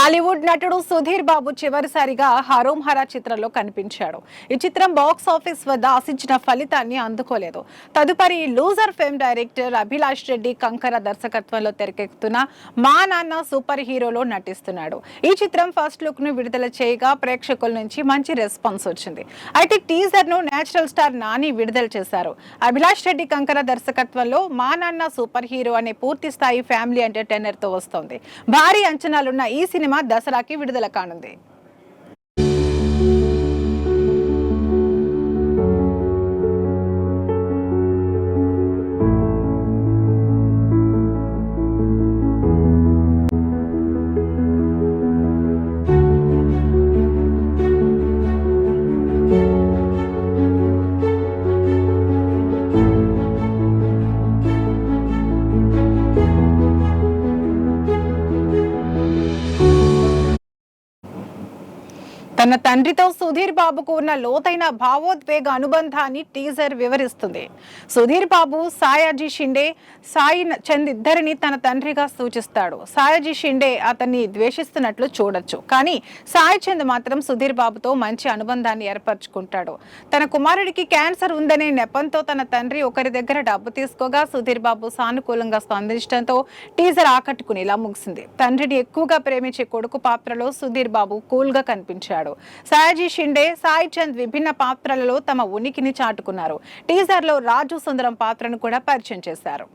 టాలీవుడ్ నటుడు సుధీర్ బాబు చివరిసారిగా హరోం హరా చిత్రంలో కనిపించాడు. ఈ చిత్రం బాక్స్ ఆఫీస్ వద్ద ఆశించిన ఫలితాన్ని అందుకోలేదు. తదుపరి loser film director Abhilash Reddy కంకర దర్శకత్వంలో తెరకెక్కుతున్న మా నాన్న సూపర్ హీరోలో నటిస్తున్నాడు. ఈ చిత్రం ఫస్ట్ లుక్ ను విడుదల చేయగా ప్రేక్షకుల నుంచి మంచి రెస్పాన్స్ వచ్చింది. అయితే టీజర్ ను నేచురల్ స్టార్ నాని విడుదల చేశారు. అభిలాష్ రెడ్డి కంకర దర్శకత్వంలో మా నాన్న సూపర్ హీరో అనే పూర్తి స్థాయి ఫ్యామిలీ ఎంటర్టైనర్ తో వస్తోంది. భారీ అంచనాలున్న ఈ సినిమా దసరాకి విడుదల కానుంది. తన తండ్రితో సుధీర్ బాబుకు ఉన్న లోతైన భావోద్వేగ అనుబంధాన్ని టీజర్ వివరిస్తుంది. సుధీర్ బాబు సాయాజీ షిండే, సాయి చంద్ ఇద్దరిని తన తండ్రిగా సూచిస్తాడు. సాయాజీ షిండే అతన్ని ద్వేషిస్తున్నట్లు చూడొచ్చు, కానీ సాయి చంద్ మాత్రం సుధీర్ బాబుతో మంచి అనుబంధాన్ని ఏర్పరచుకుంటాడు. తన కుమారుడికి క్యాన్సర్ ఉందనే నెపంతో తన తండ్రి ఒకరి దగ్గర డబ్బు తీసుకోగా సుధీర్ బాబు సానుకూలంగా స్పందించడంతో టీజర్ ఆకట్టుకునేలా ముగిసింది. తండ్రిని ఎక్కువగా ప్రేమించే కొడుకు పాత్రలో సుధీర్ బాబు కూల్ గా కనిపించాడు. సాయాజీ షిండే, సాయి చంద్ విభిన్న పాత్రలలో తమ ఉనికిని చాటుకున్నారు. టీజర్ లో రాజు సుందరం పాత్రను కూడా పరిచయం చేశారు.